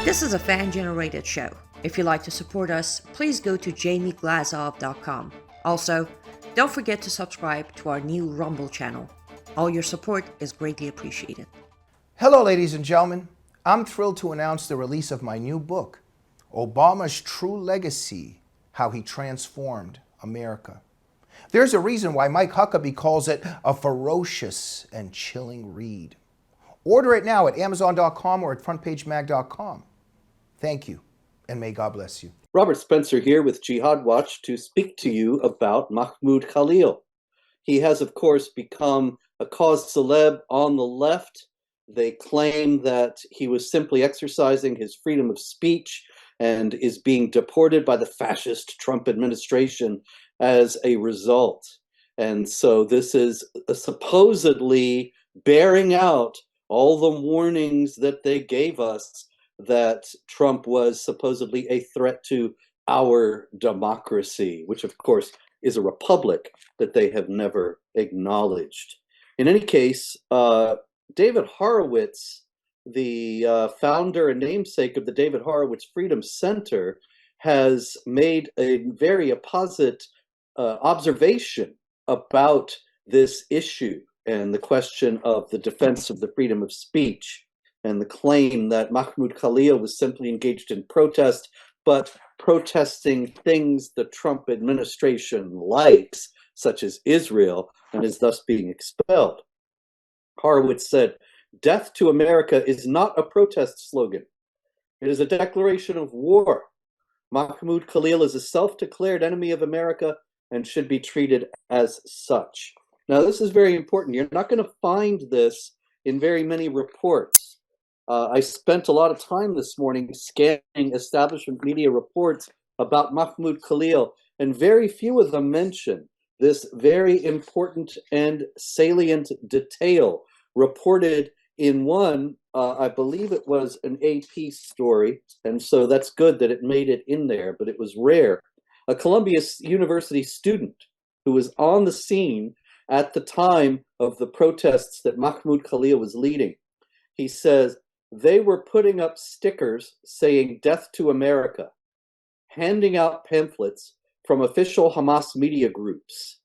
This is a fan-generated show. If you'd like to support us, please go to jamieglazov.com. Also, don't forget to subscribe to our new Rumble channel. All your support is greatly appreciated. Hello, ladies and gentlemen. I'm thrilled to announce the release of my new book, Obama's True Legacy: How He Transformed America. There's a reason why Mike Huckabee calls it a ferocious and chilling read. Order it now at Amazon.com or at FrontPageMag.com. Thank you, and may God bless you. Robert Spencer here with Jihad Watch to speak to you about Mahmoud Khalil. He has, of course, become a cause célèbre on the left. They claim that he was simply exercising his freedom of speech and is being deported by the fascist Trump administration as a result. And so this is supposedly bearing out all the warnings that they gave us that Trump was supposedly a threat to our democracy, which of course is a republic that they have never acknowledged. In any case, David Horowitz, the founder and namesake of the David Horowitz Freedom Center, has made a very apposite observation about this issue and the question of the defense of the freedom of speech, and the claim that Mahmoud Khalil was simply engaged in protest, but protesting things the Trump administration likes, such as Israel, and is thus being expelled. Horowitz said, "Death to America is not a protest slogan. It is a declaration of war. Mahmoud Khalil is a self-declared enemy of America and should be treated as such." Now, this is very important. You're not going to find this in very many reports. I spent a lot of time this morning scanning establishment media reports about Mahmoud Khalil, and very few of them mention this very important and salient detail reported in one, I believe it was an AP story, and so that's good that it made it in there, but it was rare. A Columbia University student who was on the scene at the time of the protests that Mahmoud Khalil was leading, he says, they were putting up stickers saying "Death to America," handing out pamphlets from official Hamas media groups.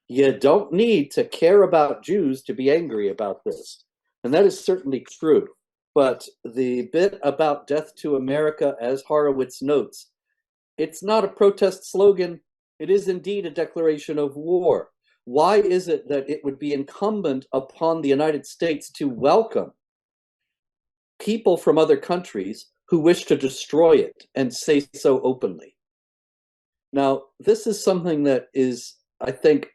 You don't need to care about Jews to be angry about this. And that is certainly true. But the bit about "Death to America," as Horowitz notes, it's not a protest slogan. It is indeed a declaration of war. Why is it that it would be incumbent upon the United States to welcome people from other countries who wish to destroy it and say so openly? Now, this is something that is, I think,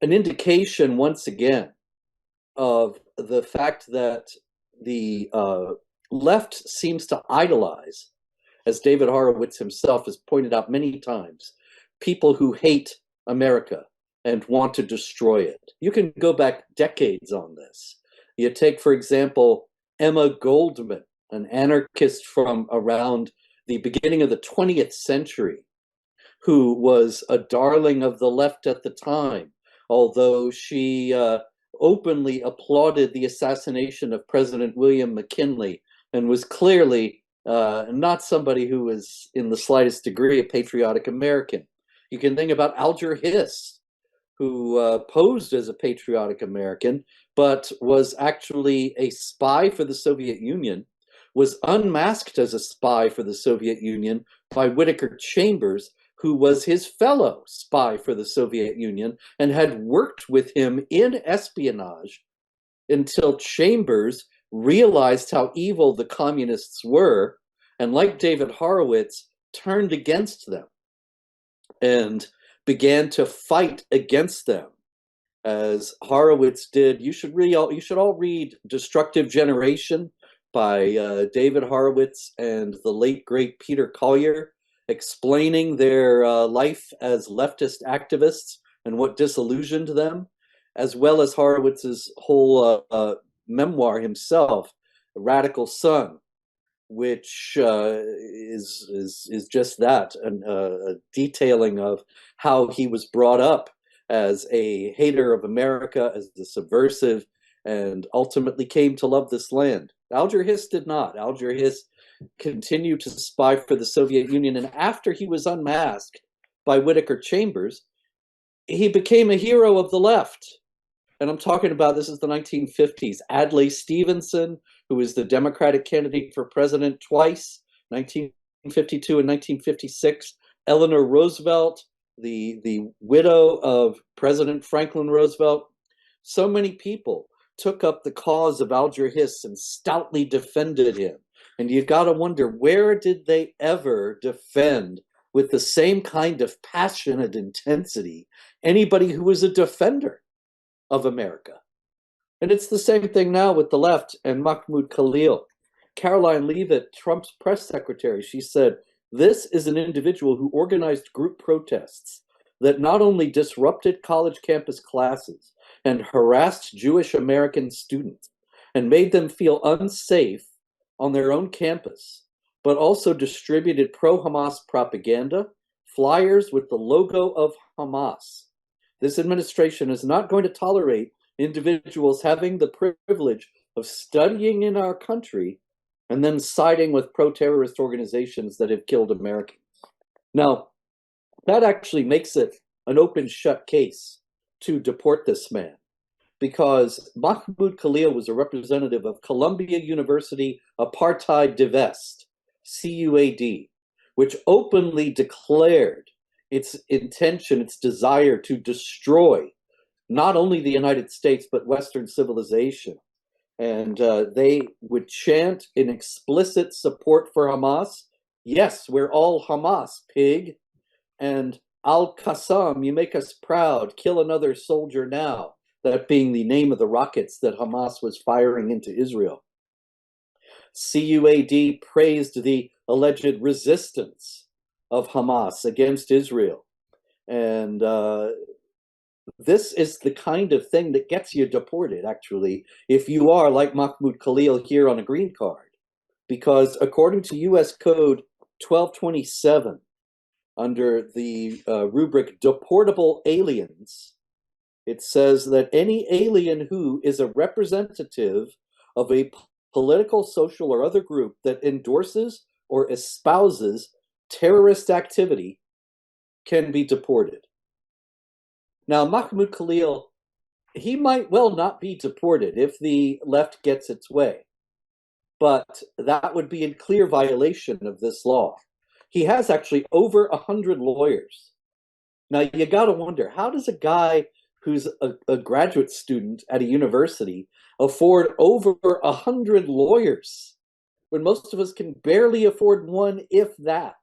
an indication once again of the fact that the left seems to idolize, as David Horowitz himself has pointed out many times, people who hate America and want to destroy it. You can go back decades on this. You take, for example, Emma Goldman, an anarchist from around the beginning of the 20th century, who was a darling of the left at the time, although she openly applauded the assassination of President William McKinley and was clearly not somebody who was in the slightest degree a patriotic American. You can think about Alger Hiss, who posed as a patriotic American, but was actually a spy for the Soviet Union, was unmasked as a spy for the Soviet Union by Whittaker Chambers, who was his fellow spy for the Soviet Union and had worked with him in espionage until Chambers realized how evil the communists were, and like David Horowitz, turned against them and began to fight against them. As Horowitz did, you should all read Destructive Generation by David Horowitz and the late great Peter Collier, explaining their life as leftist activists and what disillusioned them, as well as Horowitz's whole memoir himself, Radical Son, which is just that, a detailing of how he was brought up as a hater of America, as a subversive, and ultimately came to love this land. Alger Hiss did not. Alger Hiss continue to spy for the Soviet Union. And after he was unmasked by Whittaker Chambers, he became a hero of the left. And I'm talking about, this is the 1950s. Adlai Stevenson, who was the Democratic candidate for president twice, 1952 and 1956. Eleanor Roosevelt, the widow of President Franklin Roosevelt. So many people took up the cause of Alger Hiss and stoutly defended him. And you got to wonder, where did they ever defend with the same kind of passionate intensity anybody who was a defender of America? And it's the same thing now with the left and Mahmoud Khalil. Caroline Leavitt, Trump's press secretary, she said, this is an individual who organized group protests that not only disrupted college campus classes and harassed Jewish American students and made them feel unsafe on their own campus, but also distributed pro-Hamas propaganda, flyers with the logo of Hamas. This administration is not going to tolerate individuals having the privilege of studying in our country and then siding with pro-terrorist organizations that have killed Americans. Now, that actually makes it an open shut case to deport this man, because Mahmoud Khalil was a representative of Columbia University Apartheid Divest, CUAD, which openly declared its intention, its desire to destroy not only the United States, but Western civilization. And they would chant in explicit support for Hamas. Yes, we're all Hamas, pig. And Al-Qassam, you make us proud, kill another soldier now. That being the name of the rockets that Hamas was firing into Israel. CUAD praised the alleged resistance of Hamas against Israel. And this is the kind of thing that gets you deported, actually, if you are like Mahmoud Khalil here on a green card. Because according to U.S. Code 1227, under the rubric deportable aliens, it says that any alien who is a representative of a political, social, or other group that endorses or espouses terrorist activity can be deported. Now, Mahmoud Khalil, he might well not be deported if the left gets its way, but that would be in clear violation of this law. He has actually over 100 lawyers. Now, you got to wonder, how does a guy who's a graduate student at a university afford over 100 lawyers when most of us can barely afford one, if that?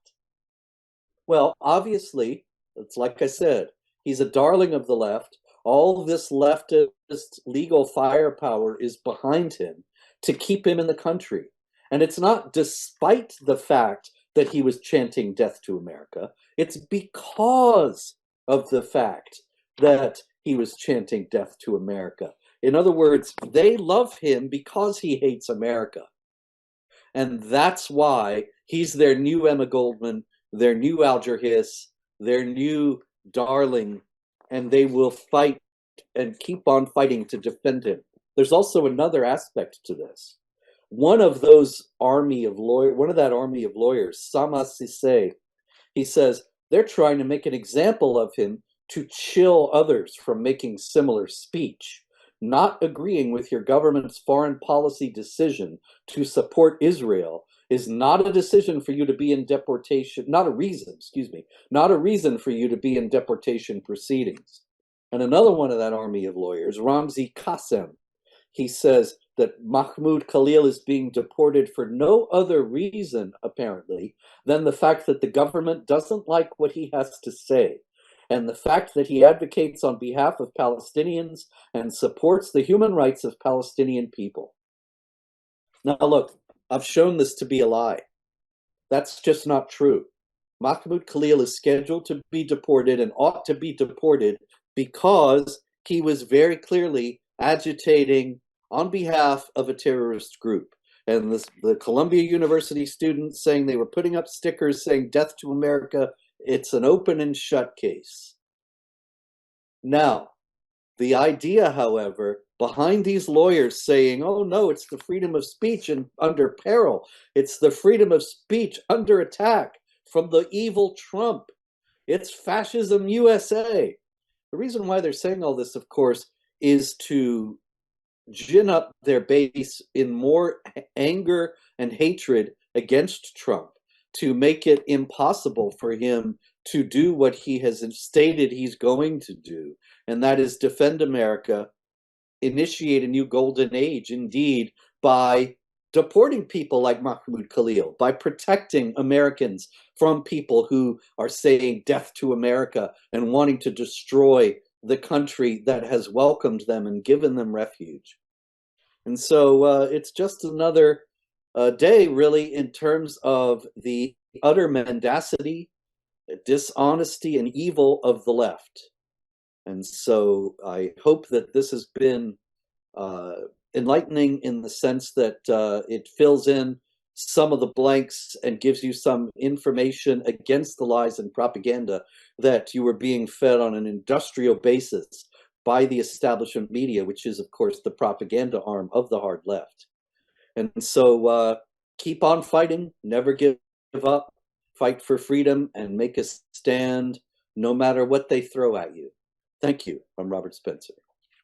Well, obviously, it's like I said, he's a darling of the left. All this leftist legal firepower is behind him to keep him in the country. And it's not despite the fact that he was chanting death to America. It's because of the fact that he was chanting death to America. In other words, they love him because he hates America. And that's why he's their new Emma Goldman, their new Alger Hiss, their new darling, and they will fight and keep on fighting to defend him. There's also another aspect to this. One of that army of lawyers, Sama Sise, he says they're trying to make an example of him to chill others from making similar speech. Not agreeing with your government's foreign policy decision to support Israel is not a decision for you to be in deportation, not a reason for you to be in deportation proceedings. And another one of that army of lawyers, Ramzi Qassem, he says that Mahmoud Khalil is being deported for no other reason, apparently, than the fact that the government doesn't like what he has to say, and the fact that he advocates on behalf of Palestinians and supports the human rights of Palestinian people. Now, look, I've shown this to be a lie. That's just not true. Mahmoud Khalil is scheduled to be deported and ought to be deported because he was very clearly agitating on behalf of a terrorist group. And the Columbia University students saying they were putting up stickers saying death to America, it's an open and shut case. Now, the idea, however, behind these lawyers saying, oh no, it's the freedom of speech and under peril. It's the freedom of speech under attack from the evil Trump. It's fascism USA. The reason why they're saying all this, of course, is to gin up their base in more anger and hatred against Trump, to make it impossible for him to do what he has stated he's going to do, and that is defend America, initiate a new golden age, indeed, by deporting people like Mahmoud Khalil, by protecting Americans from people who are saying death to America and wanting to destroy the country that has welcomed them and given them refuge. And so it's just another day, really, in terms of the utter mendacity, dishonesty, and evil of the left. And so I hope that this has been enlightening in the sense that it fills in some of the blanks and gives you some information against the lies and propaganda that you were being fed on an industrial basis by the establishment media, which is, of course, the propaganda arm of the hard left. And so keep on fighting, never give up, fight for freedom, and make a stand no matter what they throw at you. Thank you. I'm Robert Spencer.